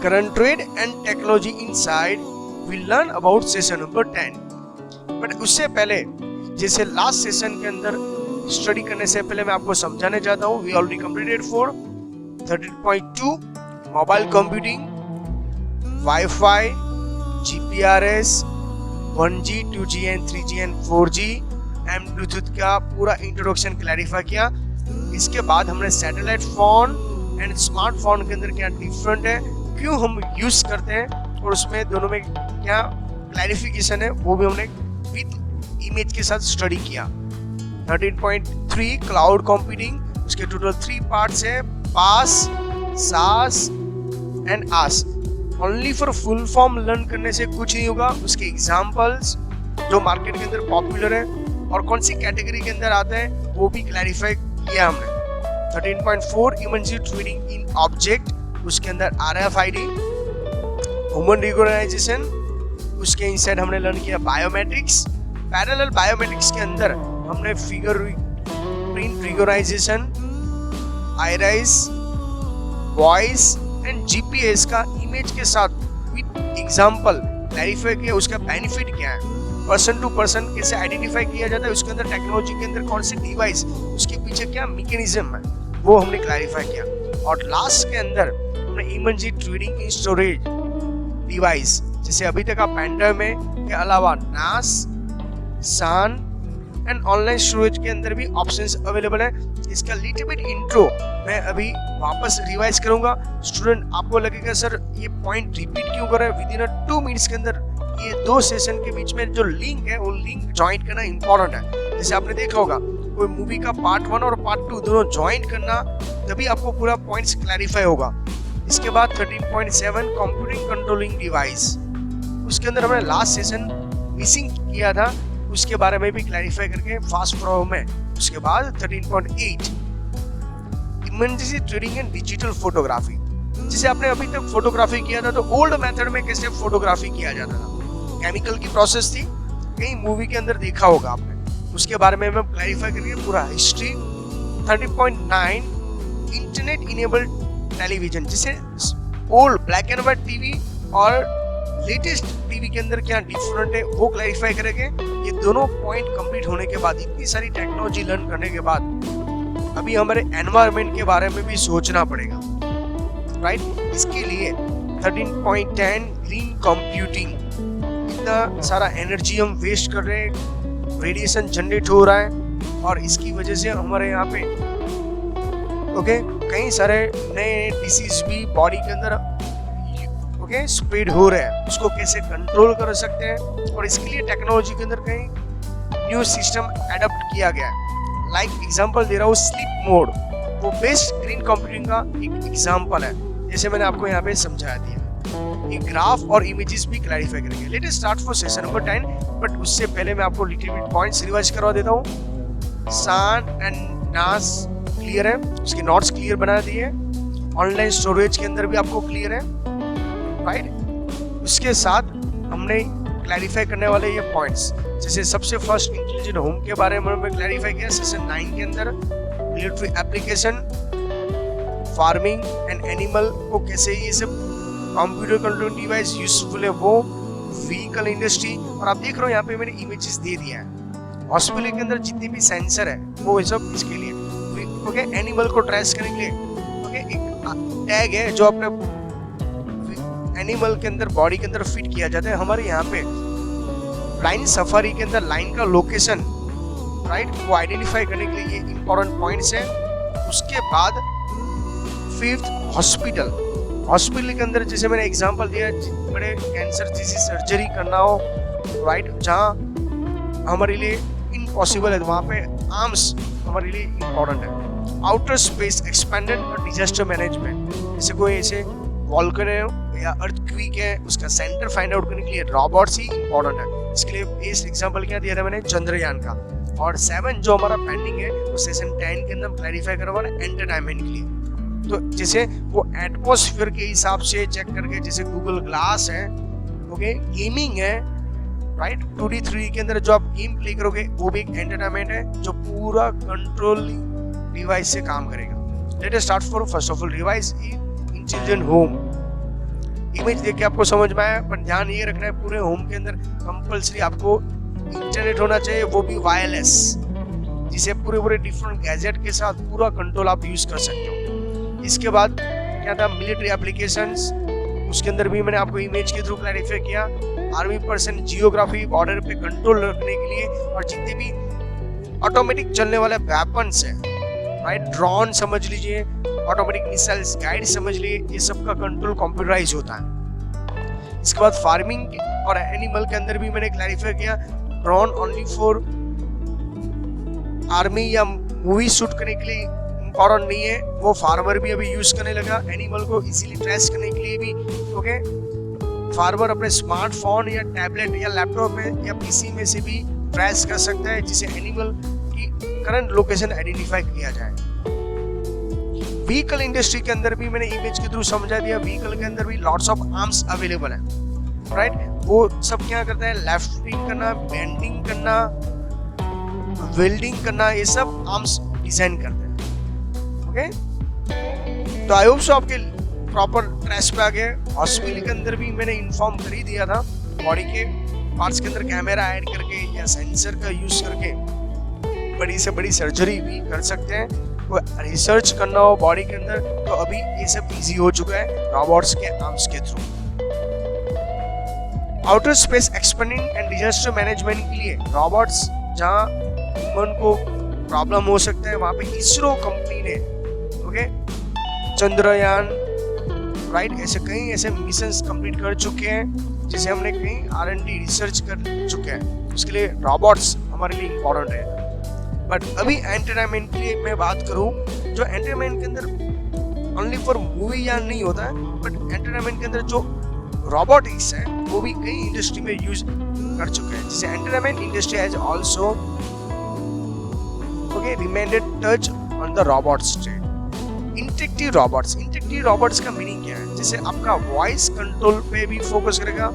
current trade and technology inside, we learn about session number 10. But उससे पहले जैसे last session के अंदर स्टडी करने से पहले मैं आपको समझाने चाहता हूँ, we already completed for 13.2 mobile computing, wifi, GPRS, 1G, 2G and 3G and 4G and Bluetooth का पूरा इंट्रोडक्शन क्लैरिफाई किया। इसके बाद हमने सैटेलाइट फोन एंड स्मार्टफोन के अंदर क्या डिफरेंट है, क्यों हम यूज करते हैं और उसमें दोनों में क्या क्लैरिफिकेशन है, वो भी हमने विद इमेज के साथ स्टडी किया। 13.3 क्लाउड कंप्यूटिंग, उसके टोटल 3 पार्ट्स है, PaaS, SaaS and IaaS. Only for full form learn करने से कुछ नहीं होगा, उसके एग्जांपल्स जो मार्केट के अंदर पॉपुलर है और कौन सी कैटेगरी के अंदर आते हैं वो भी क्लैरिफाई किया हमने। 13.4 इमर्सिव ट्रेडिंग इन ऑब्जेक्ट, उसके अंदर RFID, ह्यूमन रिकॉग्नाइजेशन, उसके इनसाइड हमने लर्न किया बायोमेट्रिक्स। पैरेलल बायोमेट्रिक्स के अंदर हमने finger print recognization, iris, voice and GPS का इमेज के साथ विद एग्जांपल क्लैरिफाई किया, उसका बेनिफिट क्या है, पर्सन टू पर्सन कैसे आइडेंटिफाई किया जाता है, उसके अंदर टेक्नोलॉजी के अंदर कौन से डिवाइस, उसके पीछे क्या मैकेनिज्म है, वो हमने क्लैरिफाई किया। और लास्ट के अंदर हमने immersive trading in storage device, जैसे अभी तक आप पेन ड्राइव में के अलावा NAS, SAN and online storage के अंदर भी ऑप्शंस अवेलेबल है। इसका लिटिल बिट इंट्रो मैं अभी वापस रिवाइज करूंगा। स्टूडेंट आपको लगेगा सर ये पॉइंट रिपीट क्यों कर रहा है, विद इन 2 मिनट्स के अंदर ये 2 सेशन के बीच में जो लिंक है वो लिंक ज्वाइन करना इंपॉर्टेंट है। जैसे आपने देखा होगा कोई मूवी का पार्ट 1 और पार्ट 2 दोनों ज्वाइन करना, तभी आपको पूरा पॉइंट्स क्लैरिफाई होगा। इसके बाद 13.7 कंप्यूटिंग कंट्रोलिंग डिवाइस, उसके अंदर हमने लास्ट सेशन मिसिंग किया था, उसके बारे में भी क्लैरिफाई करके फास्ट फॉरवर्ड में। उसके बाद 13.8 immersive trading and digital photography, जिसे आपने अभी तक फोटोग्राफी किया था तो ओल्ड मेथड में कैसे फोटोग्राफी किया जाता था, केमिकल की प्रोसेस थी, कहीं मूवी के अंदर देखा होगा आपने, उसके बारे में हम क्लैरिफाई करेंगे पूरा हिस्ट्री। 13.9 इंटरनेट इनेबल्ड टेलीविजन, जिसे old black and white TV और लेटेस्ट टीवी के अंदर क्या डिफरेंट है वो क्लैरिफाई करेंगे। ये दोनों पॉइंट कंप्लीट होने के बाद, इतनी सारी टेक्नोलॉजी लर्न करने के बाद अभी हमारे एनवायरनमेंट के बारे में भी सोचना पड़ेगा, राइट। इसके लिए 13.10 ग्रीन कंप्यूटिंग, इतना सारा एनर्जी हम वेस्ट कर रहे हैं, रेडिएशन जनरेट हो रहा है और इसकी वजह से हमारे यहाँ पे कई सारे नए डिसीज भी बॉडी के अंदर स्प्रेड हो रहे हैं, उसको कैसे कंट्रोल कर सकते हैं और इसके लिए टेक्नोलॉजी के अंदर कहीं न्यू सिस्टम एडप्ट किया गया है। लाइक एग्जांपल दे रहा हूँ स्लीप मोड, वो बेस्ट ग्रीन कंप्यूटिंग का एक एग्जांपल है, जैसे मैंने आपको यहाँ पे समझाया दिया। ये ग्राफ और इमेजेस भी क्लैरिफाई करेंगे। Let us start for session number 10, but उससे पहले मैं आपको लिटिल बिट पॉइंट्स रिवाइज करवा देता हूँ। SAN एंड NAS क्लियर है, उसके नोट्स क्लियर बना दिए, ऑनलाइन स्टोरेज के अंदर भी आपको क्लियर है, राइट। उसके साथ हमने क्लैरिफाई करने वाले ये पॉइंट्स, जैसे सबसे फर्स्ट इंटेलिजेंट होम के बारे में हमने क्लैरिफाई किया सेशन 9 के अंदर। Military application, farming and animal को कैसे ये सब कंप्यूटर कंट्रोल डिवाइस यूजफुल है वो, व्हीकल इंडस्ट्री, और आप देख रहे हो यहाँ पे मैंने इमेजेस दे दिया है। हॉस्पिटल के अंदर जितने भी सेंसर है वो सब इसके लिए, ओके। एनिमल को ट्रेस करने के लिए एक टैग है जो अपने एनिमल के अंदर बॉडी के अंदर फिट किया जाता है। हमारे यहाँ पे लाइन सफारी के अंदर लाइन का लोकेशन, राइट, वो आइडेंटिफाई करने के लिए ये इंपॉर्टेंट पॉइंट्स है। उसके बाद 5th हॉस्पिटल के अंदर, जैसे मैंने एग्जांपल दिया, बड़े कैंसर जैसी सर्जरी करना हो, राइट, जहाँ हमारे लिए इम्पॉसिबल है, वहाँ पे आर्म्स हमारे लिए इम्पोर्टेंट है। आउटर स्पेस एक्सपेंडेड और डिजास्टर मैनेजमेंट, जैसे कोई ऐसे वॉल्केनो या अर्थक्वेक है, उसका सेंटर फाइंड आउट करने के लिए रोबोट्स ही इम्पोर्टेंट है। इसके लिए इस एग्जांपल क्या दिया था मैंने, चंद्रयान का। और 7 जो हमारा पेंडिंग है वो सेशन 10 के अंदर क्लैरिफाई करवा रहे हैं, एंटरटेनमेंट के लिए। तो जैसे वो एटमॉस्फेयर के हिसाब से चेक करके, जैसे गूगल ग्लास है, ओके, गेमिंग है, राइट, 2D 3D के अंदर जो आप गेम प्ले करोगे वो भी एक एंटरटेनमेंट है जो पूरा कंट्रोल डिवाइस से काम करेगा। Let us start for first of all revise intelligent home. Image देख के आपको समझ में आया, पर ध्यान ये रखना है पूरे होम के अंदर कंपल्सरी आपको इंटरनेट होना चाहिए, वो भी वायरलेस, जिसे पूरे डिफरेंट गैजेट के साथ पूरा कंट्रोल आप यूज कर सकते हो। इसके बाद क्या था, मिलिट्री एप्लीकेशंस, उसके अंदर भी मैंने आपको इमेज के थ्रू क्लैरिफाई किया। आर्मी पर्सन जियोग्राफी, बॉर्डर पे कंट्रोल रखने के लिए, और जितने भी ऑटोमेटिक चलने वाले वेपन्स है, राइट, ड्रोन समझ लीजिए, ऑटोमेटिक मिसाइल्स, गाइड समझ लीजिए, ये सब का कंट्रोल कंप्यूटराइज होता है। इसके बाद फार्मिंग और एनिमल के अंदर भी मैंने क्लैरिफाई किया, ड्रोन ओनली फॉर आर्मी या मूवी शूट करने के लिए इम्पोर्टेंट नहीं है, वो फार्मर भी अभी यूज करने लगा एनिमल को इजीली ट्रेस करने के लिए भी। ओके, फार्मर अपने स्मार्टफोन या टैबलेट या लैपटॉप में या पीसी में से भी ट्रेस कर सकता है, जिसे एनिमल की करंट लोकेशन आइडेंटिफाई किया जाए। व्हीकल इंडस्ट्री के अंदर भी मैंने इमेज के थ्रू समझा दिया, व्हीकल के अंदर भी लॉट्स ऑफ आर्म्स अवेलेबल है, राइट, वो सब क्या करता है, लेफ्टिंग करना, बेंडिंग करना, वेल्डिंग करना, ये सब आर्म्स डिजाइन करते हैं। ओके, तो आई होप सो आपके प्रॉपर ट्रेस पे आ गए। हॉस्पिटल के अंदर भी मैंने इन्फॉर्म कर ही दिया था, बॉडी के पार्ट्स के अंदर कैमरा ऐड करके या सेंसर का यूज करके बड़ी से बड़ी सर्जरी भी कर सकते हैं। कोई रिसर्च करना हो बॉडी के अंदर तो अभी ये सब इजी हो चुका है रोबोट्स के आर्म्स के through. Outer space expanding and disaster management के लिए रोबोट्स, जहां ह्यूमन को प्रॉब्लम हो सकता है, वहां पे इसरो कंपनी ने, ओके, चंद्रयान, राइट, ऐसे कई ऐसे मिशंस कंप्लीट कर चुके हैं, जिसे हमने कई R&D रिसर्च कर चुके हैं। उसके लिए रोबोट्स हमारे लिए इम्पोर्टेंट है। बट अभी एंटरटेनमेंट के लिए मैं बात करूं, जो एंटरटेनमेंट के अंदर ओनली फॉर मूवी या नहीं होता है, बट एंटरटेनमेंट के अंदर जो रोबोटिक्स है वो भी कई इंडस्ट्री में यूज कर चुके हैं, जिसे entertainment industry has also okay reminded touch on the robots trade. Interactive robots का मीनिंग क्या है, जैसे आपका वॉइस कंट्रोल पे भी फोकस करेगा,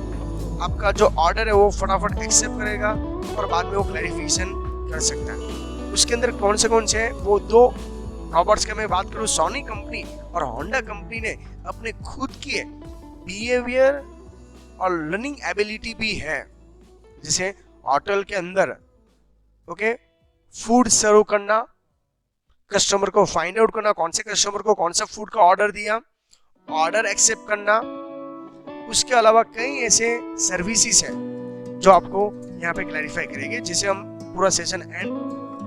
आपका जो ऑर्डर है वो फटाफट एक्सेप्ट करेगा और बाद में वो क्लैरिफिकेशन कर सकता है। उसके अंदर कौन से हैं, वो दो रोबोट्स का मैं बात करूँ, सोनी कंपनी और होंडा कंपनी ने अपने खुद की बिहेवियर और लर्निंग एबिलिटी भी है, जैसे होटल के अंदर ओके फूड सर्व करना, कस्टमर को फाइंड आउट करना कौन से कस्टमर को कौन सा फूड का ऑर्डर दिया, ऑर्डर एक्सेप्ट करना। उसके अलावा कई ऐसे सर्विसेज हैं जो आपको यहाँ पे क्लैरिफाई करेंगे, जिसे हम पूरा सेशन एंड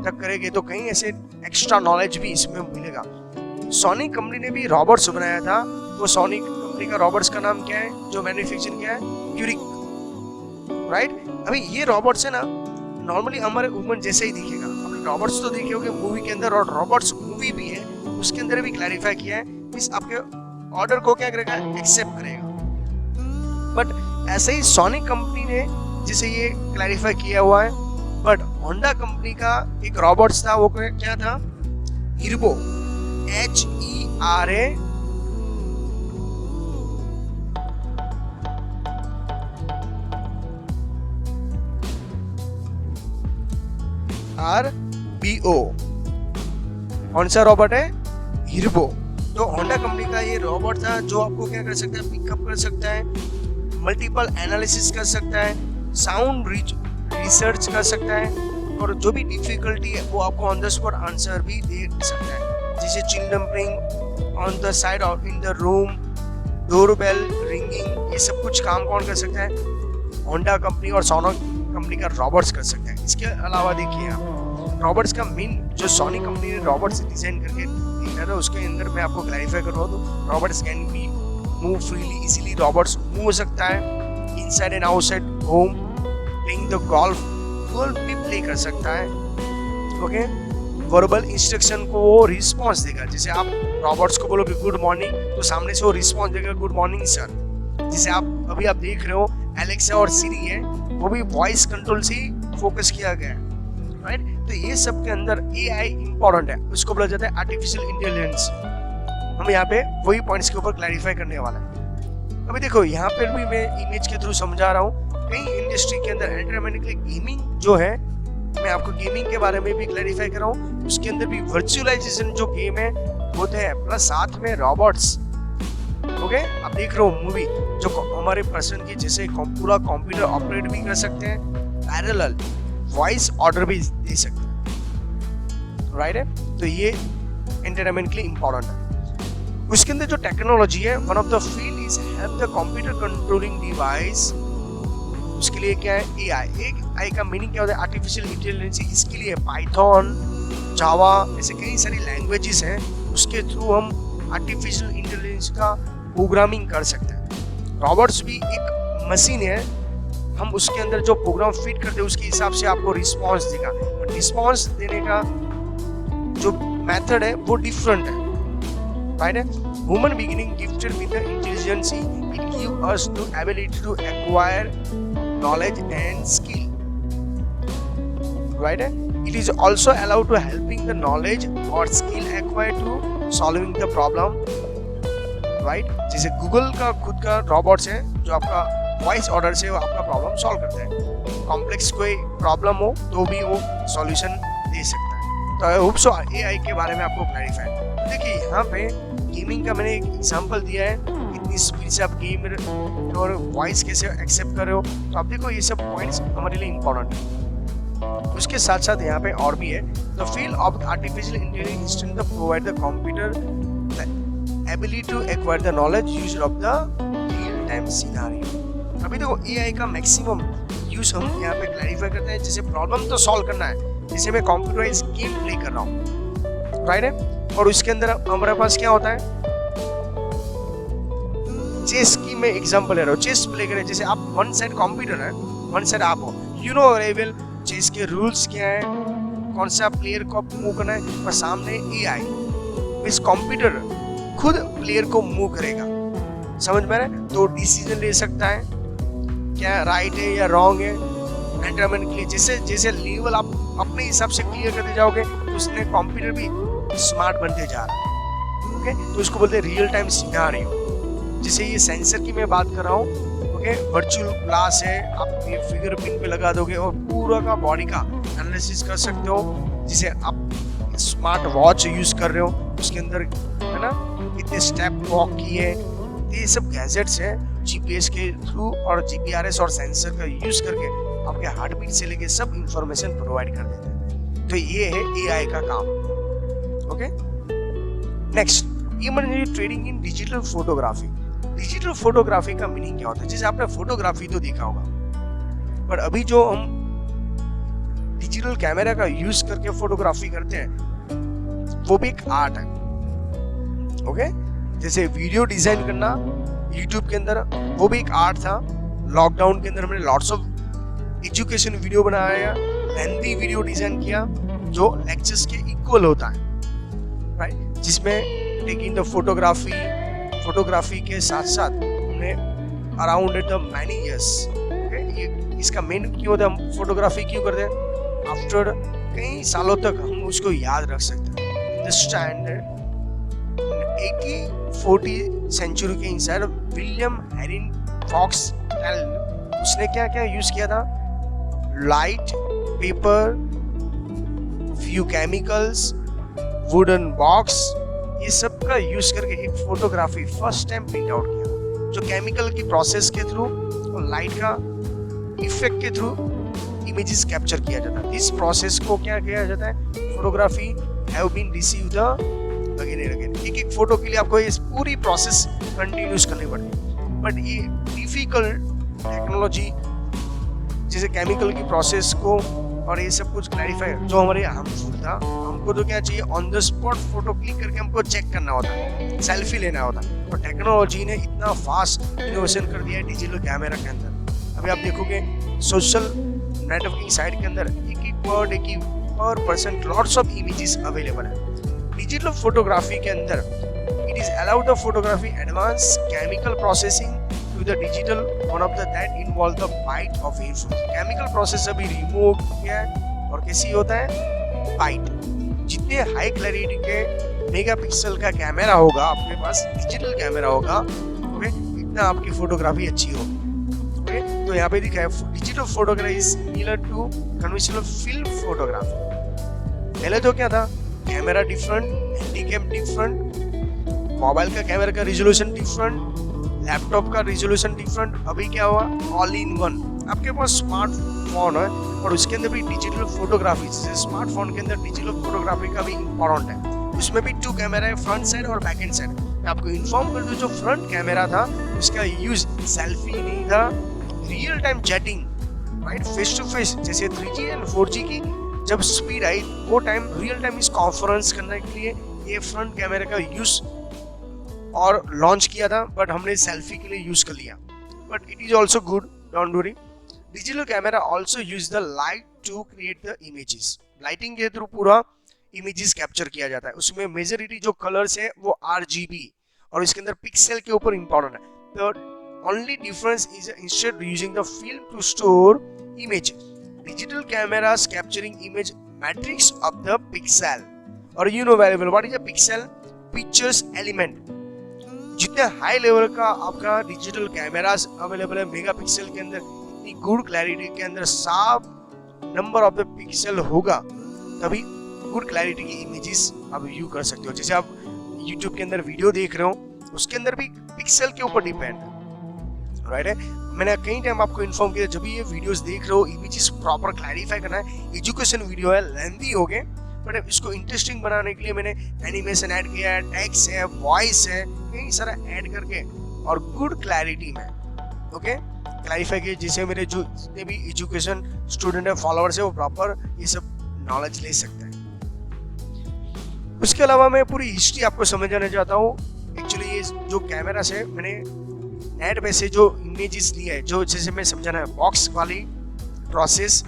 तक करेंगे तो कहीं ऐसे एक्स्ट्रा नॉलेज भी इसमें मिलेगा। सोनी कंपनी ने भी रॉबर्ट्स बनाया था, तो सोनी कंपनी का रॉबर्ट्स का नाम क्या है, जो मैन्युफैक्चरिंग क्या है, क्यूरिक, राइट। अभी ये रॉबर्ट्स है ना, नॉर्मली हमारे ह्यूमन जैसे ही दिखेगा। आपने रॉबर्ट्स तो देखे होंगे मूवी के अंदर, और रॉबर्ट्स मूवी भी है, उसके अंदर भी क्लैरिफाई किया है, इस आपके ऑर्डर को क्या करेगा, एक्सेप्ट करेगा। बट ऐसे ही सोनी कंपनी ने जिसे ये क्लैरिफाई किया हुआ है। बट होंडा कंपनी का एक रॉबोट्स था, वो क्या था, हिरबो, HERA RBO। कौन सा रॉबोट है, हिरबो। तो होंडा कंपनी का ये रॉबोट था जो आपको क्या कर सकता है, पिकअप कर सकता है, मल्टीपल एनालिसिस कर सकता है, साउंड रिसर्च कर सकता है, और जो भी डिफिकल्टी है वो आपको ऑन द स्पॉट आंसर भी दे सकता है, जैसे children playing on the side of in the room, doorbell ringing, ये सब कुछ काम कौन कर सकता है, होंडा कंपनी और सोनी कंपनी का रॉबोट्स कर सकता है। इसके अलावा देखिए आप रॉबोट्स का मेन जो सोनी कंपनी ने रॉबोट्स डिजाइन करके दिया था, उसके अंदर मैं आपको क्लैरिफाई कर रहा हूँ, तो robots can be move freely, easily robots move हो सकता है inside and outside home, playing the golf भी प्ले कर सकता है। ओके, वर्बल इंस्ट्रक्शन को वो रिस्पॉन्स देगा, जैसे आप रॉबोट्स को बोलोगे गुड मॉर्निंग, तो सामने से वो रिस्पॉन्स देगा गुड मॉर्निंग सर। जैसे आप अभी आप देख रहे हो एलेक्सा और सिरी है, वो भी वॉइस कंट्रोल से ही फोकस किया गया है, राइट। तो ये सब के अंदर AI इंपॉर्टेंट है, उसको बोला जाता है आर्टिफिशियल इंटेलिजेंस। हम यहाँ पे वही पॉइंट्स के ऊपर क्लैरिफाई करने वाला है। अभी देखो यहाँ पे भी मैं इमेज के थ्रू समझा रहा हूँ, कई इंडस्ट्री के अंदर एंटरटेनमेंट के लिए गेमिंग जो है, मैं आपको गेमिंग के बारे में भी क्लैरिफाई कर रहा हूँ। उसके अंदर भी वर्चुअलाइजेशन जो गेम है होते हैं, प्लस साथ में रोबोट्स ओके आप देख रहे हो मूवी जो हमारे पर्सन की जैसे पूरा कंप्यूटर ऑपरेट भी कर सकते हैं, पैरेलल वॉइस ऑर्डर भी दे सकते हैं, राइट है। तो ये एंटरटेनमेंट के लिए इंपॉर्टेंट है। उसके अंदर जो टेक्नोलॉजी है, one of the field is help the computer controlling device. उसके लिए क्या है, एआई का मीनिंग क्या होता है, आर्टिफिशियल इंटेलिजेंस। इसके लिए पाइथन, जावा ऐसे कई सारी लैंग्वेजेस हैं, उसके थ्रू हम आर्टिफिशियल इंटेलिजेंस का प्रोग्रामिंग कर सकते हैं। रॉबर्ट्स भी एक मशीन है, हम उसके अंदर जो प्रोग्राम फिट करते हैं उसके हिसाब से आपको रिस्पॉन्स देगा, बट रिस्पॉन्स देने का जो मेथड है वो डिफरेंट है, राइट है। Human beginning gifted with the intelligence, it give us the ability to acquire knowledge and skill, right? It is also allowed to helping the knowledge or skill acquired to solving the problem, right? जैसे Google का खुद का robots है जो आपका voice order से वो आपका प्रॉब्लम सॉल्व करता है। कॉम्प्लेक्स कोई प्रॉब्लम हो तो भी वो सॉल्यूशन दे सकता है। तो आई होप सो एआई के बारे में आपको क्लैरिफाई। तो देखिए यहाँ पे गेमिंग का मैंने एक एग्जांपल दिया है, कितनी स्पीड से आप गेम और वॉइस कैसे एक्सेप्ट कर रहे हो। तो आप देखो ये सब पॉइंट्स हमारे लिए इंपॉर्टेंट है। उसके साथ साथ यहाँ पे और भी है, the field of artificial intelligence the provide the computer ability to acquire the knowledge used of the real time scenario. अभी देखो एआई का मैक्सिमम यूज हम यहाँ पे क्लैरिफाई करते हैं, जैसे प्रॉब्लम तो सॉल्व करना है, जैसे मैं कंप्यूटराइज गेम प्ले कर रहा हूँ, राइट है। और उसके अंदर हमारे पास क्या होता है, चेस की मैं एग्जांपल ले रहा हूँ, चेस प्ले करें, जैसे आप वन साइड कंप्यूटर है, वन साइड आप हो, you know very well chess के रूल्स क्या है, कौन सा प्लेयर को मूव करना है, और सामने एआई इस कंप्यूटर खुद प्लेयर को मूव करेगा, समझ में रहे, तो डिसीजन ले सकता है क्या राइट है या रॉन्ग है एंटरटेनमेंट के लिए। जैसे जैसे लेवल आप अपने हिसाब से क्लियर करते जाओगे तो उसने कंप्यूटर भी स्मार्ट बनते जा रहा है, ओके। तो उसको बोलते हैं रियल टाइम सिनेरियो। जैसे ये सेंसर की मैं बात कर रहा हूँ, ओके, वर्चुअल ग्लास है, आप ये फिंगर पिन पे लगा दोगे और पूरा का बॉडी का एनालिसिस कर सकते हो। जैसे आप स्मार्ट वॉच यूज कर रहे हो, उसके अंदर है ना कितने स्टेप वॉक किए, ये सब गैजेट्स हैं जीपीएस के थ्रू और जीपीआरएस और सेंसर का यूज करके आपके हार्ट बीट से लेके सब इंफॉर्मेशन प्रोवाइड कर देते हैं। तो ये है एआई का काम, okay. Next, emergency trading in digital photography. Digital photography का मीनिंग क्या होता है, जैसे आपने फोटोग्राफी तो देखा होगा, पर अभी जो हम डिजिटल कैमरा का यूज करके फोटोग्राफी करते हैं वो भी एक आर्ट है, ओके। जैसे वीडियो डिजाइन करना यूट्यूब के अंदर, वो भी एक आर्ट था। लॉकडाउन के अंदर हमने लॉट्स ऑफ एजुकेशन वीडियो बनाया, लेंथी वीडियो डिजाइन किया जो लेक्चर्स के इक्वल होता है, राइट, जिसमें टेकिंग द फोटोग्राफी के साथ साथ हमने around the many years, okay. ये इसका मेन क्यों होता है, हम फोटोग्राफी क्यों करते हैं, आफ्टर कई सालों तक हम उसको याद रख सकते हैं। द स्टैंडर्ड 1840 सेंचुरी के इंसाइड विलियम हेरिन फॉक्स, उसने क्या क्या यूज किया था, light, paper, few chemicals, wooden box, ये सब का यूज करके एक photography first time print out किया, जो केमिकल की प्रोसेस के थ्रू और लाइट का इफेक्ट के थ्रू इमेजेस कैप्चर किया जाता है। इस प्रोसेस को क्या किया जाता है, photography have been received again and again. एक एक फोटो के लिए आपको इस पूरी प्रोसेस कंटिन्यूस करनी पड़ती है, बट ये डिफिकल्ट टेक्नोलॉजी जैसे केमिकल की प्रोसेस को और ये सब कुछ क्लैरिफाई जो हमारे हार्मफुल था, हमको तो क्या चाहिए, on the spot photo click करके हमको चेक करना होता है, सेल्फी लेना होता है। और टेक्नोलॉजी ने इतना फास्ट इनोवेशन कर दिया है डिजिटल कैमरा के अंदर। अभी आप देखोगे सोशल नेटवर्किंग साइट के अंदर एक पर person lots of images available है। डिजिटल फोटोग्राफी के अंदर it is allowed the photography advance chemical processing to the digital, one of the that involve the byte of earphone. Chemical process अभी remove किया है और कैसी होता है, बाइट। जितने हाई क्लैरिटी के मेगापिक्सल का कैमरा होगा आपके पास, डिजिटल कैमरा होगा, ओके, इतना आपकी फोटोग्राफी अच्छी होगी, ओके। तो यहाँ पे दिखा है digital photography is similar to conventional film photography. पहले तो क्या था, camera different, handycam different, mobile का कैमरा का रिजोल्यूशन डिफरेंट, लैपटॉप का रिजोल्यूशन डिफरेंट। अभी क्या हुआ, ऑल इन वन, आपके पास स्मार्टफोन है और उसके अंदर भी डिजिटल फोटोग्राफी, स्मार्टफोन के अंदर डिजिटल फोटोग्राफी का भी इम्पोर्टेंट है। उसमें भी 2 कैमरा है, फ्रंट साइड और बैक एंड साइड। मैं आपको इन्फॉर्म कर दूं, जो फ्रंट कैमरा था उसका यूज सेल्फी नहीं था, real time chatting, right, face to face, जैसे 3G एंड 4G की जब स्पीड आई वो टाइम रियल टाइम इस कॉन्फ्रेंस करने के लिए ये फ्रंट कैमरा का यूज और लॉन्च किया था, बट हमने सेल्फी के लिए यूज कर लिया। But it is also good, don't worry. Digital camera also use the light to create the images. Lighting के थ्रू पूरा इमेजेस कैप्चर किया जाता है। उसमें मेजॉरिटी जो कलर्स है वो RGB और इसके अंदर पिक्सल के ऊपर इंपॉर्टेंट है। The only difference is instead using the film to store image, digital cameras capturing image matrix of the pixel. और you know very well what is a pixel, pictures element. जितने high level का आपका digital cameras available है, megapixel के अंदर इतनी good clarity के अंदर साफ नंबर ऑफ द पिक्सल होगा, तभी गुड क्लैरिटी की इमेजेस आप व्यू कर सकते हो। जैसे आप YouTube के अंदर वीडियो देख रहे हो, उसके अंदर भी पिक्सल के ऊपर डिपेंड है, राइट है। मैंने कई टाइम आपको इन्फॉर्म किया, जब ये वीडियोस देख रहे हो इमेजेस प्रॉपर क्लैरिफाई करना है। एजुकेशन वीडियो है, लेंथी हो गए, बट इसको इंटरेस्टिंग बनाने के लिए मैंने एनिमेशन ऐड किया है, टेक्स्ट है, वॉइस है, कई सारा ऐड करके और गुड क्लैरिटी में ओके क्लैरिफाई किया, जिससे मेरे जो जितने भी एजुकेशन स्टूडेंट है, फॉलोअर्स है, वो प्रॉपर ये सब नॉलेज ले सकते हैं। उसके अलावा मैं पूरी हिस्ट्री आपको समझाना चाहता हूँ। एक्चुअली ये जो कैमरा से मैंने नेट पे से जो इमेजेस लिए है, जो जैसे मैं समझाना है बॉक्स वाली प्रोसेस,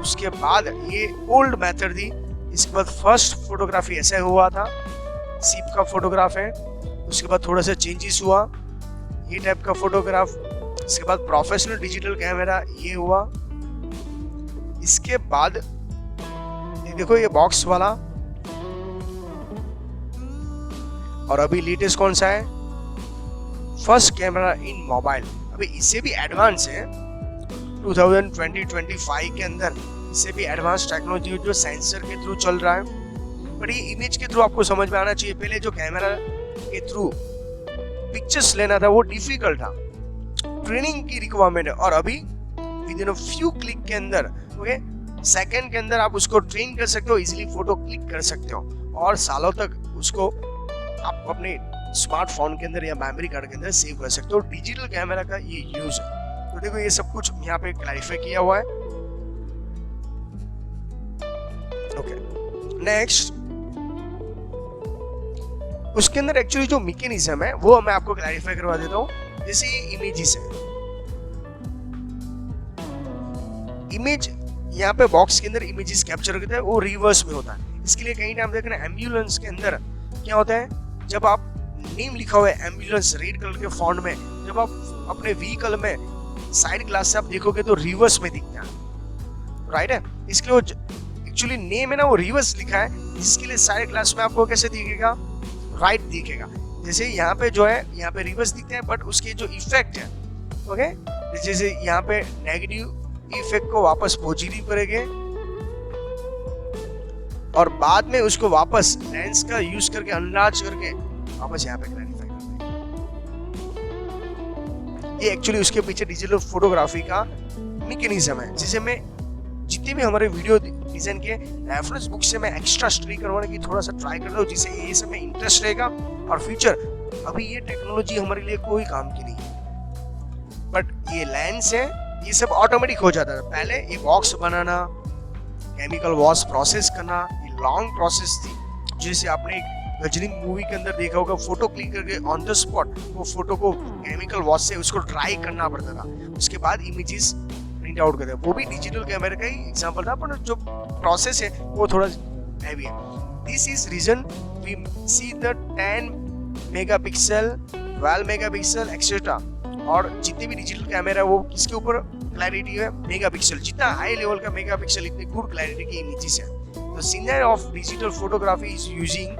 उसके बाद ये ओल्ड मेथड थी। इसके बाद फर्स्ट फोटोग्राफी ऐसा हुआ था, सीप का फोटोग्राफ है। उसके बाद थोड़ा सा चेंजेस हुआ, ये टाइप का फोटोग्राफ। इसके बाद प्रोफेशनल डिजिटल कैमरा ये हुआ। इसके बाद ये देखो ये बॉक्स वाला, और अभी लेटेस्ट कौन सा है, फर्स्ट कैमरा इन मोबाइल। अभी इससे भी एडवांस है 2020-25 के अंदर, इससे भी एडवांस टेक्नोलॉजी जो सेंसर के थ्रू चल रहा है। बट ये इमेज के थ्रू आपको समझ में आना चाहिए। पहले जो कैमरा के थ्रू पिक्चर्स लेना था वो डिफिकल्ट था, ट्रेनिंग की रिक्वायरमेंट है। और अभी with in a few click के अंदर, ओके, सेकंड के अंदर आप उसको ट्रेन कर सकते हो, इजीली फोटो क्लिक कर सकते हो और सालों तक उसको आप अपने स्मार्टफोन के अंदर या मेमोरी कार्ड के अंदर सेव कर सकते हो। डिजिटल कैमरा का ये यूज है। तो देखो ये सब कुछ यहाँ पे क्लैरिफाई किया हुआ है। ओके, नेक्स्ट उसके अंदर एक्चुअली जो मैकेनिज्म है वो मैं आपको क्लैरिफाई करवा देता हूँ। जैसे ये इमेजेस है, इमेज यहाँ पे बॉक्स के अंदर इमेजेस कैप्चर करता है, वो रिवर्स में होता है। इसके लिए कहीं टाइम देखना, एम्बुलेंस के अंदर क्या होता है, जब आप नेम लिखा हुआ है एम्बुलेंस रेड कलर के फॉन्ट में, जब आप अपने व्हीकल में साइड ग्लास से आप देखोगे तो रिवर्स में दिखता है, राइट है। इसके लिए एक्चुअली नेम है ना वो रिवर्स लिखा है, जिसके लिए साइड ग्लास में आपको कैसे दिखेगा, राइट दिखेगा। जैसे यहाँ पे जो है, यहाँ पे रिवर्स दिखते हैं, बट उसके जो इफेक्ट है, ओके, जैसे यहाँ पे नेगेटिव इफेक्ट को वापस पॉजिटिव करेंगे और बाद में उसको वापस लेंस का यूज करके अनलार्ज करके वापस यहाँ पे क्लैरिफाई करते हैं। ये एक्चुअली उसके पीछे डिजिटल फोटोग्राफी का मैकेनिज्म है, जिसे मैं जितने भी हमारे वीडियो डिजाइन के रेफरेंस बुक से मैं एक्स्ट्रा स्टडी करवाने की थोड़ा सा ट्राई करता हूँ, जिससे ये सब में इंटरेस्ट रहेगा। और फ्यूचर अभी ये टेक्नोलॉजी हमारे लिए कोई काम की नहीं है, बट ये लेंस है, ये सब ऑटोमेटिक हो जाता है। पहले ये बॉक्स बनाना, केमिकल वॉश प्रोसेस करना, ये लॉन्ग प्रोसेस थी। जैसे आपने एक गजनी मूवी के अंदर देखा होगा, फोटो क्लिक करके ऑन द स्पॉट वो फोटो को केमिकल वॉश से उसको ड्राई करना पड़ता था, उसके बाद इमेजेस प्रिंट आउट करते हैं। वो भी डिजिटल कैमरा का ही एग्जांपल था, पर जो प्रोसेस है वो थोड़ा हैवी है। This is reason we see the 10 megapixel, 12 megapixel etcetera. और जितने भी डिजिटल कैमरा है वो किसके ऊपर क्लैरिटी है, मेगापिक्सल। जितना हाई लेवल का मेगापिक्सल इतनी गुड क्लैरिटी की इमेजेस है। The scenario of digital photography is using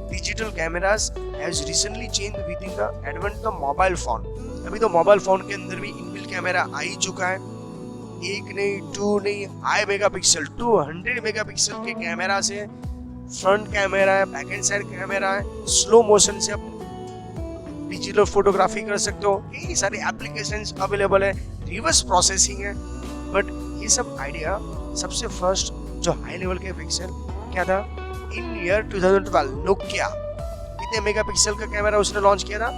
digital cameras has recently changed within the advent of the mobile phone. अभी तो मोबाइल फोन के अंदर भी इनबिल्ट कैमरा आ ही चुका है। एक नहीं, 2 नहीं, हाई मेगापिक्सल 200 मेगापिक्सल के कैमरा से फ्रंट कैमरा है, बैक एंड साइड कैमरा है, स्लो मोशन से आप डिजिटल फोटोग्राफी कर सकते हो, कई सारे एप्लीकेशंस अवेलेबल है, रिवर्स प्रोसेसिंग है। बट ये सब आइडिया सबसे फर्स्ट जो हाई लेवल के पिक्सल क्या था, इन ईयर 2012 नोकिया कितने मेगापिक्सल का कैमरा उसने लॉन्च किया था,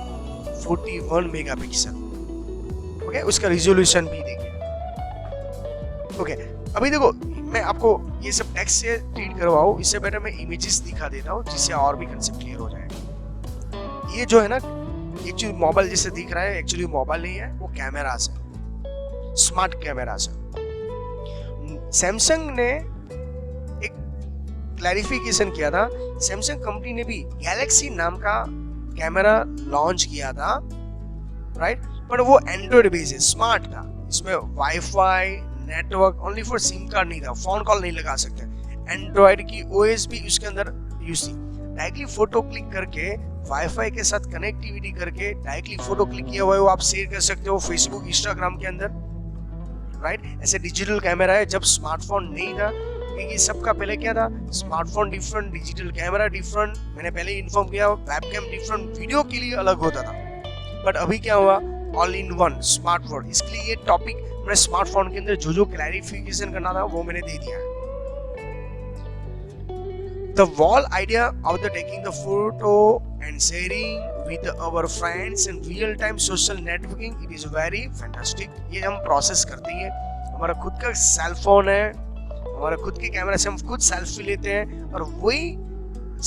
41 मेगापिक्सल। ओके, उसका रिजोल्यूशन भी देखिए। ओके, अभी देखो मैं आपको ये सब टेक्स्ट से रीड करवाऊं, इससे बेटर मैं इमेजेस दिखा देता हूँ जिससे और भी कंसेप्ट क्लियर हो जाएगा। ये जो है ना एक्चुअली मोबाइल जैसे दिख रहा है, एक्चुअली मोबाइल नहीं है, वो कैमरास है, स्मार्ट कैमरास है। सैमसंग ने एक क्लैरिफिकेशन किया था, सैमसंग कंपनी ने भी गैलेक्सी नाम का कैमरा लॉन्च किया था, राइट, पर वो एंड्रॉइड बेस्ड है, स्मार्ट था, इसमें wifi network only for SIM card नहीं था, फोन कॉल नहीं लगा सकते, एंड्रॉइड की ओएस भी उसके अंदर यूज थी। डायरेक्टली फोटो क्लिक करके वाईफाई के साथ कनेक्टिविटी करके डायरेक्टली फोटो क्लिक किया हुआ है वो आप शेयर कर सकते हो फेसबुक इंस्टाग्राम के अंदर, राइट। ऐसे डिजिटल कैमरा है, जब स्मार्टफोन नहीं था, क्योंकि सबका पहले क्या था, smartphone different, digital camera different, मैंने पहले इन्फॉर्म किया, वेबकैम डिफरेंट, वीडियो के लिए अलग होता था। बट अभी क्या हुआ, ऑल इन वन स्मार्टफोन। इसके लिए ये टॉपिक मैंने स्मार्टफोन के अंदर जो क्लैरिफिकेशन करना था वो मैंने दे दिया है। The whole idea of the taking the photo and sharing with our friends and real time social networking, it is very fantastic। ये हम प्रोसेस करते हैं, हमारा खुद का सेल फोन है, हमारा खुद के कैमरा से हम खुद सेल्फी लेते हैं और वही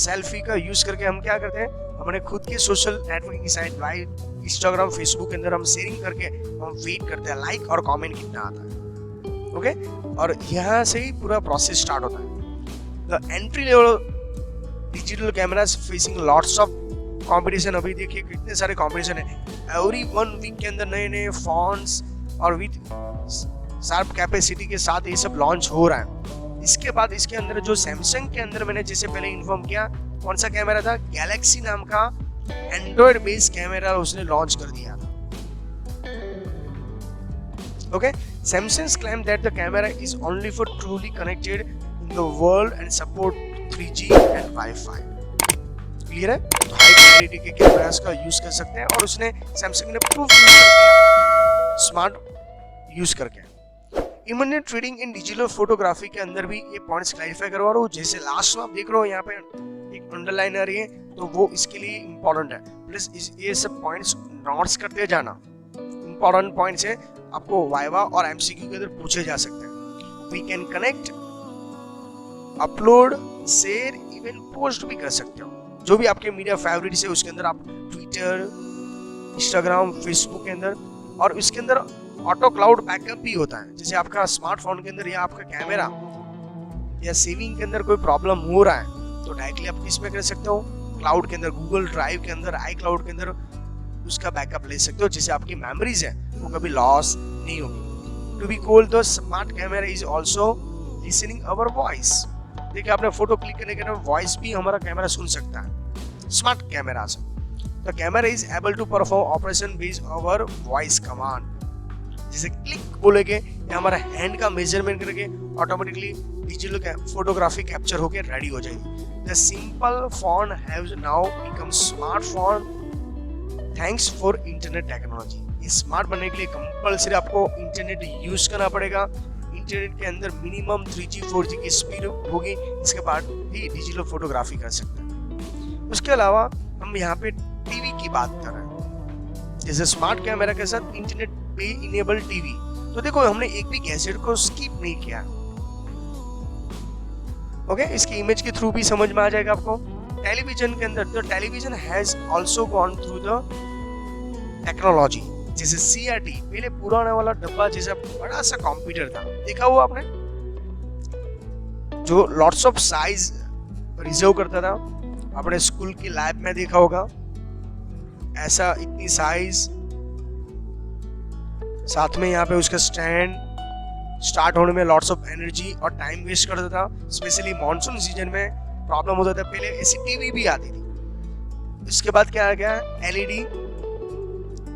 सेल्फी का यूज करके हम क्या करते हैं, हमारे खुद के social networking site like Instagram Facebook के अंदर हम शेयरिंग करके हम वेट करते हैं लाइक और कमेंट कितना आता है। ओके, और यहाँ से ही पूरा प्रोसेस स्टार्ट होता है। The entry level digital cameras facing lots of competition. अभी देखिए कितने सारे कंपटीशन है, एवरी 1 वीक के अंदर नए नए फोन्स और विद शार्प कैपेसिटी के साथ ये सब लॉन्च हो रहा है। इसके बाद इसके अंदर जो सैमसंग के अंदर मैंने जैसे पहले इन्फॉर्म किया, कौन सा कैमरा था, गैलेक्सी नाम का एंड्रॉइड बेस्ड कैमरा उसने लॉन्च कर दिया था। Okay, Samsung claim that the camera is only for truly connected in the world and support 3G and wifi. Clear है, हाई क्लैरिटी के कैमरास का यूज कर सकते हैं और उसने सैमसंग ने प्रूफ कर दिया स्मार्ट यूज करके। Imminent trading in digital photography के अंदर भी ये पॉइंट्स क्लैरिफाई करवा रहा हूँ। जैसे लास्ट में आप देख रहे हो यहाँ पे एक अंडरलाइन आ रही है, तो वो इसके लिए इंपॉर्टेंट है। प्लस ये सब पॉइंट्स नोट्स करते जाना, इंपॉर्टेंट पॉइंट्स है, आपको वाइवा और एमसीक्यू के अंदर पूछे जा सकते हैं। We can connect, upload, share, even post भी कर सकते हो। जो भी आपके मीडिया फेवरेट है उसके अंदर आप ट्विटर, इंस्टाग्राम, फेसबुक के अंदर, और इसके अंदर ऑटो क्लाउड बैकअप भी होता है। जैसे आपका स्मार्टफोन के अंदर या आपका कैमरा या सेविंग के अंदर कोई प्रॉब्लम हो रहा है तो डायरेक्टली आप किस में कर सकते हो, क्लाउड के अंदर, गूगल ड्राइव के अंदर, आई क्लाउड के अंदर उसका बैकअप ले सकते हो, जिससे आपकी मेमोरीज है वो कभी लॉस नहीं होगी। To be called the smart camera is also listening our voice. देखिए आपने फोटो क्लिक करने के बाद वॉइस भी हमारा कैमरा सुन सकता है स्मार्ट कैमरा से। The camera is able to perform operation based our voice command. जैसे क्लिक बोलेंगे या हमारा हैंड का मेजरमेंट करके ऑटोमेटिकली डिजिटल फोटोग्राफी कैप्चर होकर रेडी हो जाएगी। The simple phone have now become smartphone thanks for internet technology. ये स्मार्ट बनने के लिए कंपल्सरी आपको इंटरनेट यूज करना पड़ेगा। इंटरनेट के अंदर मिनिमम 3G 4G की स्पीड होगी, इसके बाद भी डिजिटल फोटोग्राफी कर सकते हैं। उसके अलावा हम यहाँ पे टीवी की बात कर रहे हैं, जैसे स्मार्ट कैमरा के साथ इंटरनेट पे इनेबल टीवी। तो देखो हमने एक भी गैजेट को स्किप नहीं किया। ओके, इसकी इमेज के थ्रू भी समझ में आ जाएगा आपको। टेलीविजन के अंदर तो television has also gone through the technology. जैसे CRT पहले पुराना वाला डब्बा जैसा बड़ा सा कंप्यूटर था, देखा हुआ आपने, जो लॉट्स ऑफ साइज रिजर्व करता था। आपने स्कूल की लैब में देखा होगा, ऐसा इतनी साइज, साथ में यहाँ पे उसका स्टैंड, स्टार्ट होने में लॉट्स ऑफ एनर्जी और टाइम वेस्ट करता था। स्पेशली मॉनसून सीजन में प्रॉब्लम होता था। पहले ऐसी टीवी भी आती थी। इसके बाद क्या आ गया, LED,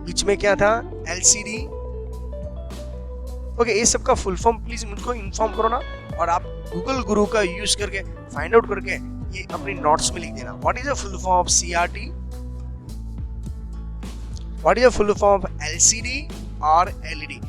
बीच में क्या था, LCD। ओके, ये सब का फुल फॉर्म प्लीज मुझको इन्फॉर्म करो ना, और आप गूगल गुरु का यूज करके फाइंड आउट करके ये अपनी नोट्स में लिख देना। What is the full form of CRT? What is the full form of LCD और एलईडी?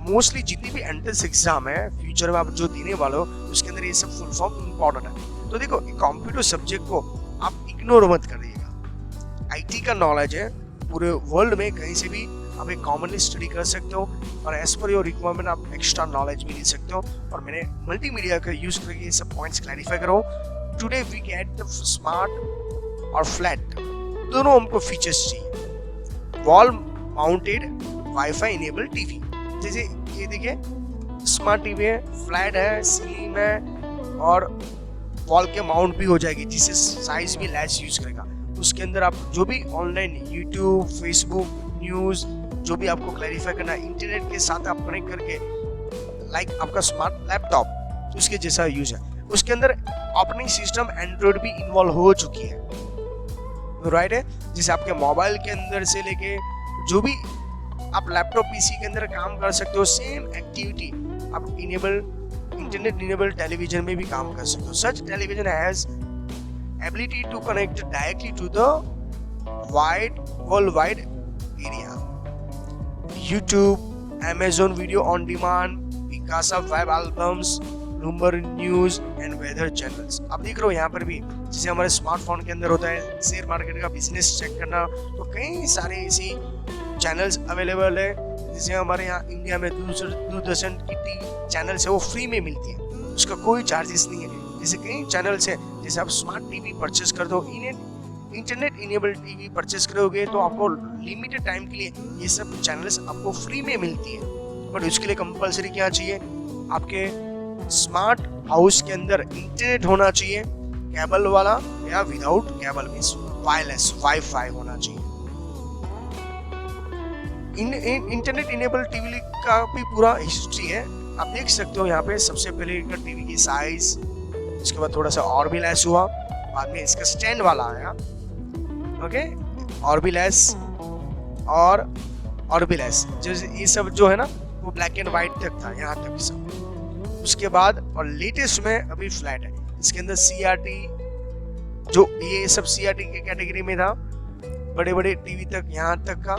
मोस्टली जितनी भी एंट्रेंस एग्जाम है फ्यूचर में आप जो देने वाले हो उसके अंदर ये सब फुल फॉर्म इंपॉर्टेंट है। तो देखो कंप्यूटर सब्जेक्ट को आप इग्नोर मत करिएगा। आईटी का नॉलेज है, पूरे वर्ल्ड में कहीं से भी आप एक कॉमनली स्टडी कर सकते हो और एज पर योर रिक्वायरमेंट आप एक्स्ट्रा नॉलेज भी ले सकते हो। और मैंने मल्टीमीडिया का यूज करके ये सब पॉइंट्स क्लैरिफाई करो। Today we get the smart और फ्लैट दोनों हमको फीचर्स चाहिए। Wall mounted wifi enable TV, जैसे ये देखिए स्मार्ट टीवी है, फ्लैट है, स्लिम है और वॉल के माउंट भी हो जाएगी जिससे साइज भी लेस यूज करेगा। उसके अंदर आप जो भी ऑनलाइन यूट्यूब, फेसबुक, न्यूज जो भी आपको क्लैरिफाई करना है इंटरनेट के साथ आप कनेक्ट करके लाइक आपका स्मार्ट लैपटॉप उसके जैसा यूज है। उसके अंदर ऑपरेटिंग सिस्टम एंड्रॉइड भी इन्वॉल्व हो चुकी है, राइट है। जैसे आपके मोबाइल के अंदर से लेके जो भी आप लैपटॉप पीसी के अंदर काम कर सकते हो, सेम एक्टिविटी आप इंटरनेट इनेबल टेलीविजन में भी काम कर सकते हो। Such television has ability to connect directly to the world wide area. YouTube, Amazon video on demand, Picasa web albums, Bloomberg news and weather channels. आप देख रहे हो यहाँ पर भी जैसे हमारे स्मार्टफोन के अंदर होता है शेयर मार्केट का बिजनेस चेक करना, तो कई सारे ऐसी चैनल्स अवेलेबल है। जैसे हमारे यहाँ इंडिया में दूरदर्शन की चैनल्स है वो फ्री में मिलती है, उसका कोई चार्जेस नहीं है। जैसे कई चैनल्स है, जैसे आप स्मार्ट टीवी परचेस कर दो, इंटरनेट इनेबल टीवी परचेस करोगे तो आपको लिमिटेड टाइम के लिए ये सब चैनल्स आपको फ्री में मिलती है। बट उसके लिए कंपलसरी क्या चाहिए, आपके स्मार्ट हाउस के अंदर इंटरनेट होना चाहिए, केबल वाला या without cable means wireless wifi होना चाहिए। इंटरनेट इनेबल टीवी का भी पूरा हिस्ट्री है, आप देख सकते हो। यहाँ पे सबसे पहले टीवी की साइज, उसके बाद थोड़ा सा और भी लेस हुआ, बाद में इसका स्टैंड वाला आया, ओके, और भी लेस और भी लेस। जैसे ये सब जो है ना वो ब्लैक एंड व्हाइट तक था, यहाँ तक सब। उसके बाद और लेटेस्ट में अभी फ्लैट है, इसके अंदर सीआरटी, जो ये सब सीआरटी के कैटेगरी में था, बड़े बड़े टीवी तक, यहाँ तक का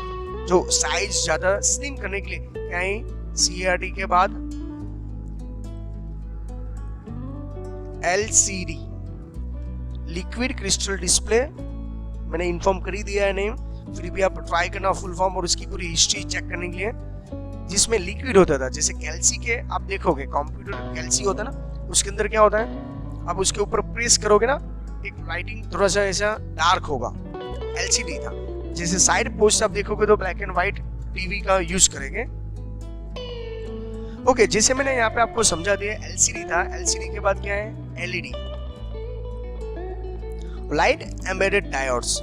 जो साइज ज्यादा स्लिम करने के लिए कहीं सीआरटी के बाद एलसीडी लिक्विड क्रिस्टल डिस्प्ले, मैंने इन्फॉर्म कर ही दिया है नेम, फिर भी आप ट्राई करना फुल फॉर्म और उसकी पूरी हिस्ट्री चेक करने के लिए। जिसमें लिक्विड होता था, जैसे कैल्सी के आप देखोगे कंप्यूटर कैल्सी होता है ना, उसके अंदर क्या होता है, आप उसके ऊपर प्रेस करोगे ना एक लाइटिंग थोड़ा सा ऐसा डार्क होगा, एलसीडी था। जैसे साइड पोस्ट आप देखोगे तो ब्लैक एंड व्हाइट टीवी का यूज करेंगे, ओके। जैसे मैंने यहाँ पे आपको समझा दिया, एलसीडी था, एलसीडी के बाद क्या है, एलईडी, लाइट एम्बेडेड डायोड्स,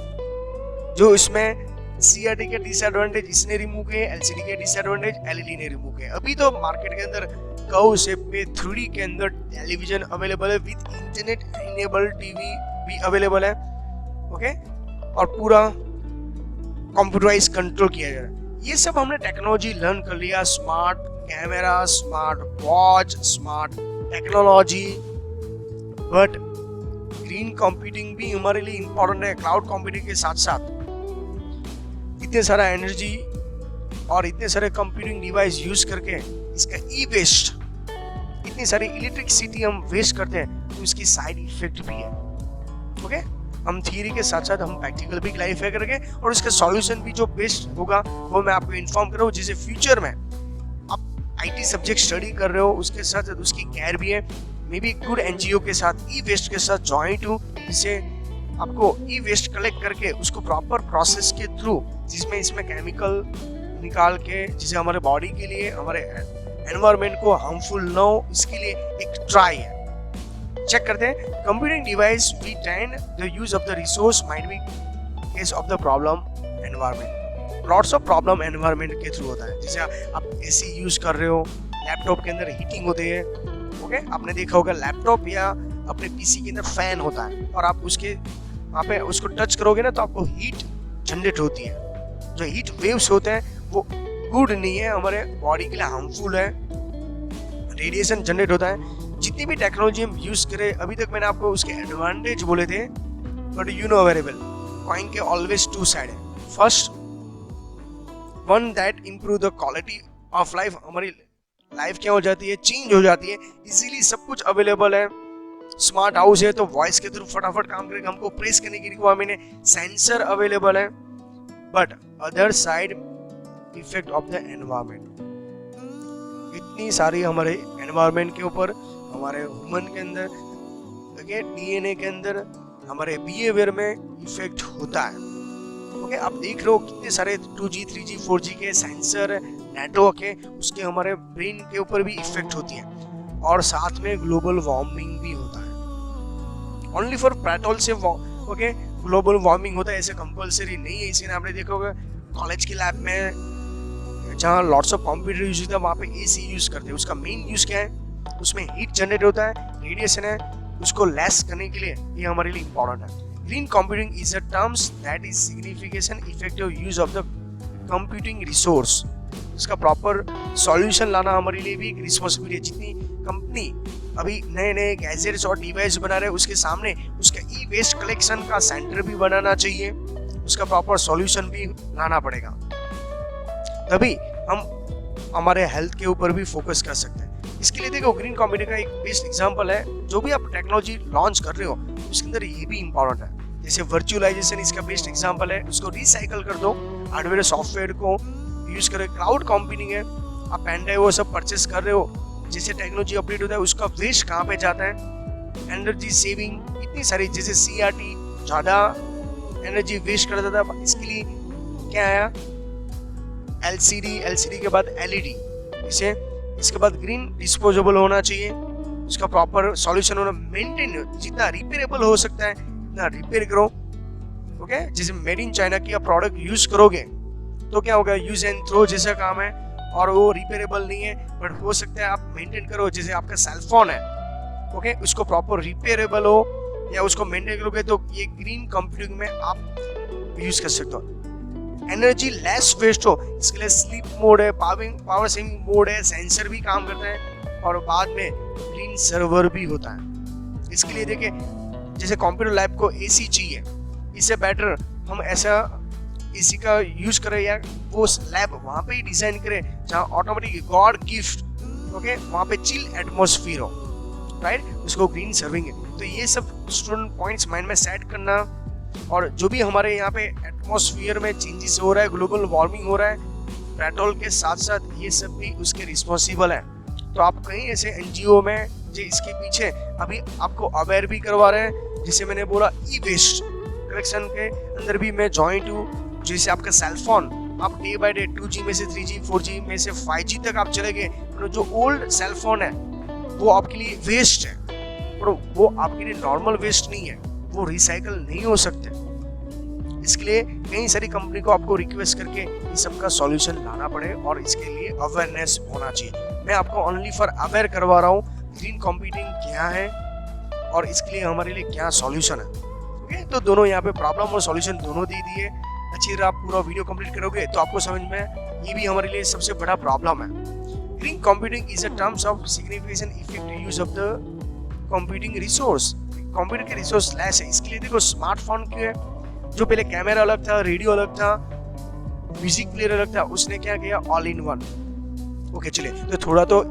जो इसमें सीआरटी के डिसएडवांटेज इसने रिमूव किए, एलसीडी के डिसएडवांटेज एलईडी ने रिमूव किए। अभी तो मार्केट के अंदर कर्व शेप पे 3D के अंदर टेलीविजन अवेलेबल है, विद इंटरनेट इनेबल टीवी भी अवेलेबल है, ओके, और पूरा कंप्यूटराइज कंट्रोल किया जा रहा है। ये सब हमने टेक्नोलॉजी लर्न कर लिया, smart camera, smart watch, smart technology, but green computing भी हमारे लिए इंपॉर्टेंट है। क्लाउड कंप्यूटिंग के साथ साथ इतने सारा एनर्जी और इतने सारे कंप्यूटिंग डिवाइस यूज करके इसका ई वेस्ट, इतनी सारी इलेक्ट्रिसिटी हम वेस्ट करते हैं, तो इसकी साइड इफेक्ट भी है, ओके। हम थियरी के साथ साथ हम प्रैक्टिकल भी क्लैरिफाई करेंगे और इसका सॉल्यूशन भी जो बेस्ट होगा वो मैं आपको इन्फॉर्म कर रहा हूँ। जैसे फ्यूचर में आप आईटी सब्जेक्ट स्टडी कर रहे हो, उसके साथ उसकी केयर भी है, मे बी गुड एनजीओ के साथ ई वेस्ट के साथ ज्वाइंट हूँ, जिससे आपको ई वेस्ट कलेक्ट करके उसको प्रॉपर प्रोसेस के थ्रू, जिसमें इसमें केमिकल निकाल के, जिसे हमारे बॉडी के लिए, हमारे एनवायरमेंट को हार्मफुल ना हो, इसके लिए एक ट्राई है। चेक करते हैं, computing device we tend the use of the resource might be case of the problem environment. Lots of problem environment के थ्रू होता है। जैसे आप एसी यूज कर रहे हो, लैपटॉप के अंदर हीटिंग होती है, ओके, आपने देखा होगा लैपटॉप या अपने पीसी के अंदर फैन होता है, और आप उसके वहाँ पे उसको टच करोगे ना तो आपको हीट जनरेट होती है। जो हीट वेव्स होते हैं वो गुड नहीं है, हमारे बॉडी के लिए हार्मफुल है, रेडिएशन जनरेट होता है। जितनी भी टेक्नोलॉजी हम यूज करें, अभी तक मैंने आपको उसके एडवांटेज बोले थे, but you know very well, coin के ऑलवेज टू साइड है। First one that improve the quality of life. हमारी लाइफ क्या हो जाती है, चेंज हो जाती है, इजीली सब कुछ अवेलेबल है। स्मार्ट हाउस है तो वॉइस के थ्रू फटाफट काम करेगा, हमको प्रेस करने की रिक्वायरमेंट है, सेंसर अवेलेबल है। But other side effect of the environment, इतनी सारी हमारे एनवायरमेंट के ऊपर, हमारे ह्यूमन के अंदर, डीएनए के अंदर, हमारे बिहेवियर में इफेक्ट होता है। ओके, आप देख रहे हो कितने सारे 2G 3G 4G के सेंसर नेटवर्क है, उसके हमारे ब्रेन के ऊपर भी इफेक्ट होती है। और साथ में ग्लोबल वार्मिंग भी होता है। ओनली फॉर पेट्रोल से ओके ग्लोबल वार्मिंग होता है ऐसे कंपलसरी नहीं है। इसीलिए आपने देखा होगा कॉलेज के लैब में जहाँ लॉट्स ऑफ कंप्यूटर यूज होता है वहाँ पे एसी यूज करते हैं। उसका मेन यूज क्या है, उसमें हीट जनरेट होता है, रेडिएशन है, उसको लेस करने के लिए ये हमारे लिए इंपॉर्टेंट है। Green computing is a terms that is signification effective use of the computing resource. इसका प्रॉपर सॉल्यूशन लाना हमारे लिए भी एक रिस्पॉन्सिबिलिटी है। जितनी कंपनी अभी नए नए गैजेट्स और डिवाइस बना रहे हैं उसके सामने उसका ई वेस्ट कलेक्शन का सेंटर भी बनाना चाहिए, उसका प्रॉपर सॉल्यूशन भी लाना पड़ेगा, तभी हम हमारे हेल्थ के ऊपर भी फोकस कर सकते हैं। इसके लिए देखो ग्रीन कंप्यूटिंग का एक बेस्ट एग्जांपल है, जो भी आप टेक्नोलॉजी लॉन्च कर रहे हो उसके अंदर ये भी इंपॉर्टेंट है। जैसे वर्चुअलाइजेशन इसका बेस्ट एग्जांपल है, उसको रिसाइकल कर दो, हार्डवेयर सॉफ्टवेयर को यूज करें। क्लाउड कंप्यूटिंग है, आप पेन ड्राइव वो सब परचेस कर रहे हो, जैसे टेक्नोलॉजी अपडेट होता है उसका वेस्ट कहाँ पे जाता है, एनर्जी सेविंग इतनी सारी, जैसे सीआरटी ज्यादा एनर्जी वेस्ट कर देता था, इसके लिए क्या आया एलसीडी के बाद एलईडी, इसे इसके बाद ग्रीन डिस्पोजेबल होना चाहिए, उसका प्रॉपर सॉल्यूशन होना, मेंटेन जितना रिपेयरेबल हो सकता है उतना रिपेयर करो। ओके, जैसे मेड इन चाइना की आप प्रोडक्ट यूज करोगे तो क्या होगा, यूज एंड थ्रो जैसा काम है और वो रिपेयरेबल नहीं है, बट हो सकता है आप मेंटेन करो। जैसे आपका सेलफोन है, ओके, उसको प्रॉपर रिपेयरेबल हो या उसको मेंटेन करोगे तो ये ग्रीन कंप्यूटिंग में आप यूज कर सकते हो। एनर्जी लेस वेस्ट हो, इसके लिए स्लीप मोड है, पावर सेविंग मोड है, सेंसर भी काम करता है और बाद में ग्रीन सर्वर भी होता है। इसके लिए देखिए जैसे कंप्यूटर लैब को एसी चाहिए, इससे बेटर हम ऐसा एसी का यूज करें या वो लैब वहाँ पे ही डिजाइन करें जहाँ ऑटोमेटिक गॉड गिफ्ट, ओके, वहाँ पे चिल एटमॉस्फेयर हो, राइट, उसको ग्रीन सर्विंग है। तो ये सब स्टूडेंट पॉइंट्स माइंड में सेट करना, और जो भी हमारे यहाँ पे एटमॉस्फेयर में चेंजेस हो रहा है, ग्लोबल वार्मिंग हो रहा है, पेट्रोल के साथ साथ ये सब भी उसके रिस्पॉन्सिबल है। तो आप कहीं ऐसे एनजीओ में जो इसके पीछे अभी आपको अवेयर भी करवा रहे हैं, जैसे मैंने बोला ई वेस्ट कलेक्शन के अंदर भी मैं जॉइंट हूँ। जैसे आपका सेलफोन आप डे बाय डे 2G में से 3G 4G में से 5G तक आप चले गए, तो जो ओल्ड सेलफोन है वो आपके लिए वेस्ट है, और वो आपके लिए नॉर्मल वेस्ट नहीं है, वो रिसाइकल नहीं हो सकते। इसके लिए कई सारी कंपनी को आपको रिक्वेस्ट करके इस सब का सॉल्यूशन लाना पड़े और इसके लिए अवेयरनेस होना चाहिए। मैं आपको ओनली फॉर अवेयर करवा रहा हूँ ग्रीन कंप्यूटिंग क्या है और इसके लिए हमारे लिए क्या सॉल्यूशन है। ओके, तो दोनों यहाँ पे प्रॉब्लम और सॉल्यूशन दोनों दे दिए। अच्छी तरह आप पूरा वीडियो कंप्लीट करोगे तो आपको समझ में ये भी हमारे लिए सबसे बड़ा प्रॉब्लम है। Green computing is a terms of signification effective use of the computing resource. Computer के रिसोर्स लेस है, इसके लिए देखो स्मार्टफोन के जो पहले कैमरा अलग था, रेडियो अलग था, म्यूजिक प्लेयर अलग था, उसने क्या किया ऑल इन वन। ओके, चलिए, तो थोड़ा तो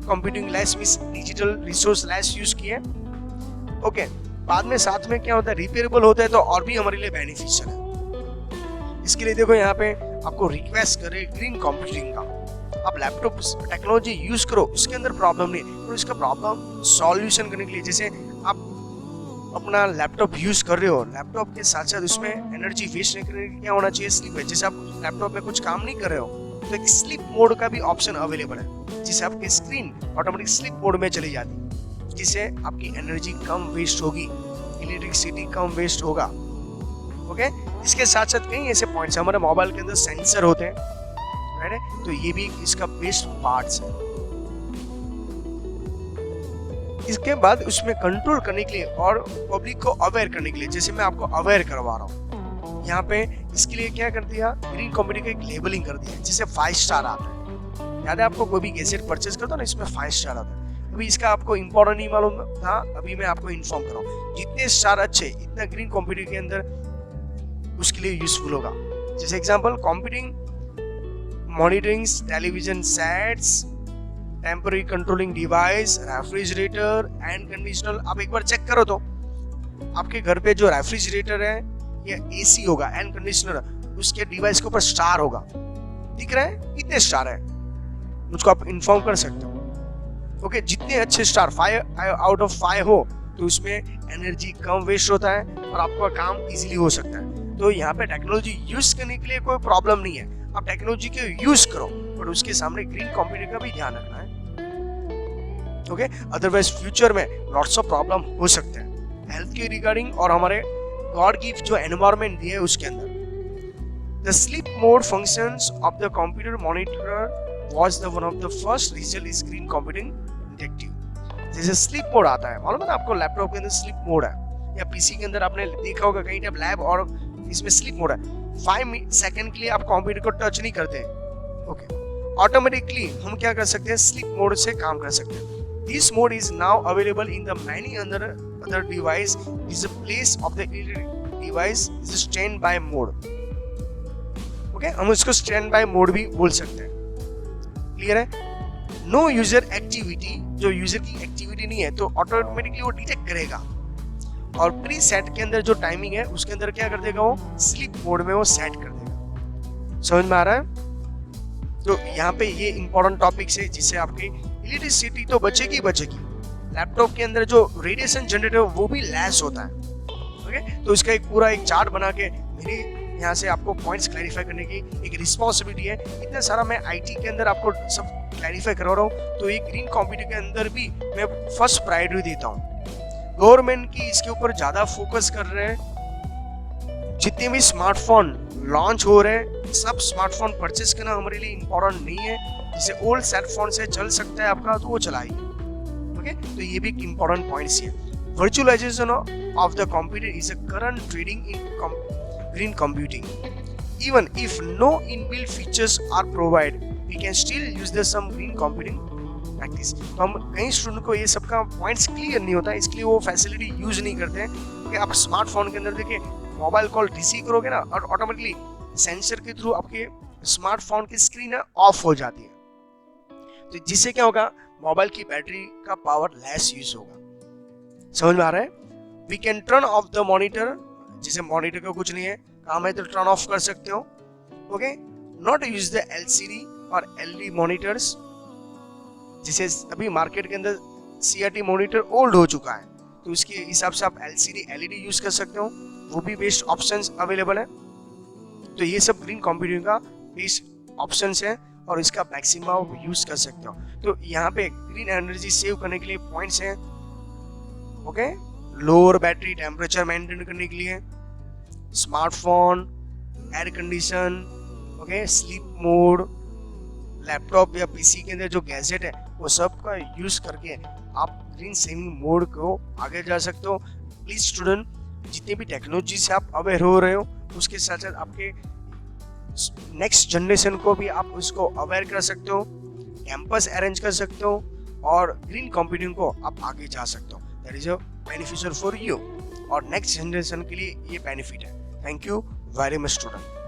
computing less means digital resource less use किए। ओके, बाद में साथ में क्या होता है, रिपेयरेबल होता है तो और भी हमारे लिए बेनिफिशियल है। इसके लिए देखो यहाँ पे आपको रिक्वेस्ट करे ग्रीन कंप्यूटिंग का, आप लैपटॉप टेक्नोलॉजी यूज करो, उसके अंदर प्रॉब्लम नहीं, तो इसका प्रॉब्लम सॉल्यूशन करने के लिए, जैसे आप अपना लैपटॉप यूज कर रहे हो, लैपटॉप के साथ साथ उसमें एनर्जी वेस्ट नहीं करने के लिए क्या होना चाहिए, स्लीप है। जैसे आप लैपटॉप में कुछ काम नहीं कर रहे हो तो एक स्लीप मोड का भी ऑप्शन अवेलेबल है, जिससे आपकी स्क्रीन ऑटोमेटिक स्लीप मोड में चली जाती है, जिससे आपकी एनर्जी कम वेस्ट होगी, इलेक्ट्रिसिटी कम वेस्ट होगा। ओके, इसके साथ साथ कई ऐसे पॉइंट्स हमारे मोबाइल के अंदर सेंसर होते हैं, राइट, तो ये भी इसका बेस्ट पार्ट्स है। इसके बाद उसमें कंट्रोल करने के लिए और पब्लिक को अवेयर करने के लिए, जैसे मैं आपको अवेयर करवा रहा हूँ यहाँ पे, इसके लिए क्या कर दिया, ग्रीन कंपनी का एक लेबलिंग कर दिया, जिससे 5 स्टार आता है। याद है आपको, कोई भी गैजेट परचेज करता ना, इसमें 5 स्टार आता है। अभी इसका आपको इंपॉर्टेंट नहीं मालूम था, अभी मैं आपको इन्फॉर्म कर रहा हूँ। जितने स्टार अच्छे इतना ग्रीन कंप्यूटिंग के अंदर उसके लिए यूजफुल होगा। जैसे example computing monitoring television sets, temporary controlling device, refrigerator and conditioner. आप एक बार चेक करो तो आपके घर पे जो रेफ्रिजरेटर है या एसी होगा, एंड कंडीशनर, उसके डिवाइस के ऊपर स्टार होगा, दिख रहा है कितने स्टार है, मुझको आप इन्फॉर्म कर सकते हो। ओके, जितने अच्छे स्टार 5 आउट ऑफ 5 हो तो उसमें एनर्जी कम वेस्ट होता है और आपका काम इजीली हो सकता है। तो यहाँ पे टेक्नोलॉजी यूज करने के लिए कोई प्रॉब्लम नहीं है, आप टेक्नोलॉजी के यूज करो, पर उसके सामने ग्रीन कंप्यूटिंग का भी ध्यान रखना है। ओके, अदरवाइज फ्यूचर में लॉट्स ऑफ प्रॉब्लम हो सकते हैं हेल्थ के रिगार्डिंग और हमारे गॉड गिफ्ट जो एनवायरनमेंट दिए है उसके अंदर। The sleep mode functions of the computer monitor was the one of the first result is green computing detective. जैसे स्लीप मोड आता है, मालूम है ना आपको, लैपटॉप के अंदर स्लीप मोड है, या पीसी के अंदर आपने देखा होगा कहीं जब लैब और इसमें स्लीप मोड है। 5 सेकंड के लिए आप कंप्यूटर को टच नहीं करते। ओके, ऑटोमेटिकली हम क्या कर सकते हैं, स्लीप मोड से काम कर सकते हैं। This mode is now available in the many other device. Is a place of the device is a standby mode. Okay, हम इसको standby mode भी बोल सकते हैं। क्लियर है? No user activity, जो यूजर की एक्टिविटी नहीं है तो ऑटोमेटिकली वो डिटेक्ट करेगा और प्री सेट के अंदर जो टाइमिंग है उसके अंदर क्या कर देगा, वो स्लीप मोड में वो सेट कर देगा। समझ में आ रहा है? तो यहाँ पे ये इंपॉर्टेंट टॉपिक्स है जिससे आपकी इलेक्ट्रिसिटी तो बचेगी। लैपटॉप के अंदर जो रेडिएशन जनरेटर वो भी लेस होता है। ओके, तो इसका एक पूरा एक चार्ट बना के मेरी यहाँ से आपको पॉइंट्स क्लैरिफाई करने की एक रिस्पॉन्सिबिलिटी है। इतना सारा मैं आईटी के अंदर आपको सब क्लैरिफाई करवा रहा हूँ, तो एक ग्रीन कंप्यूटर के अंदर भी मैं फर्स्ट प्रायोरिटी देता हूँ। गवर्नमेंट की इसके ऊपर ज्यादा फोकस कर रहे हैं। जितने भी स्मार्टफोन लॉन्च हो रहे हैं, सब स्मार्टफोन परचेस करना हमारे लिए इम्पोर्टेंट नहीं है। जैसे ओल्ड सेल फोन से चल सकता है आपका तो वो चलाइए। ओके, तो ये भी एक इम्पोर्टेंट पॉइंट्स है। Virtualization of the computer is a current trading in green computing. Even if no inbuilt features are provide, we can still use the some green computing practice. तो हम कई स्टूडेंट को ये सब का पॉइंट्स क्लियर नहीं होता, इसलिए वो फैसिलिटी यूज नहीं करते हैं कि आप स्मार्टफोन के अंदर देखिए मोबाइल कॉल रिसीव करोगे ना और ऑटोमेटिकली सेंसर के थ्रू आपके स्मार्टफोन की स्क्रीन ऑफ हो जाती है। तो जिससे क्या होगा, मोबाइल की बैटरी का पावर लेस यूज होगा। समझ में आ रहा है? We can turn off the monitor, जैसे मॉनिटर का कुछ नहीं है काम है तो टर्न ऑफ कर सकते हो। Okay, not use the LCD और एलईडी मॉनिटर्स। जैसे अभी मार्केट के अंदर सीआरटी मॉनिटर ओल्ड हो चुका है, तो उसके हिसाब से आप एलसीडी एलईडी यूज कर सकते हो, वो भी बेस्ट ऑप्शंस अवेलेबल है। तो ये सब ग्रीन कंप्यूटिंग का बेस्ट ऑप्शंस है और इसका मैक्सिमम यूज कर सकते हो। तो यहाँ पे ग्रीन एनर्जी सेव करने के लिए पॉइंट्स हैं। Okay, lower battery temperature maintain करने के लिए, smartphone, air condition, okay, sleep mode, laptop या पीसी के अंदर जो गैजेट है वो सब का यूज करके आप ग्रीन सेविंग मोड को आगे जा सकते हो। प्लीज स्टूडेंट, जितने भी टेक्नोलॉजी से आप अवेयर हो रहे हो उसके साथ साथ आपके नेक्स्ट जनरेशन को भी आप उसको अवेयर कर सकते हो, कैंपस अरेंज कर सकते हो और ग्रीन कंप्यूटिंग को आप आगे जा सकते हो। That is a beneficial for you और नेक्स्ट जनरेशन के लिए ये बेनिफिट है। Thank you very much student.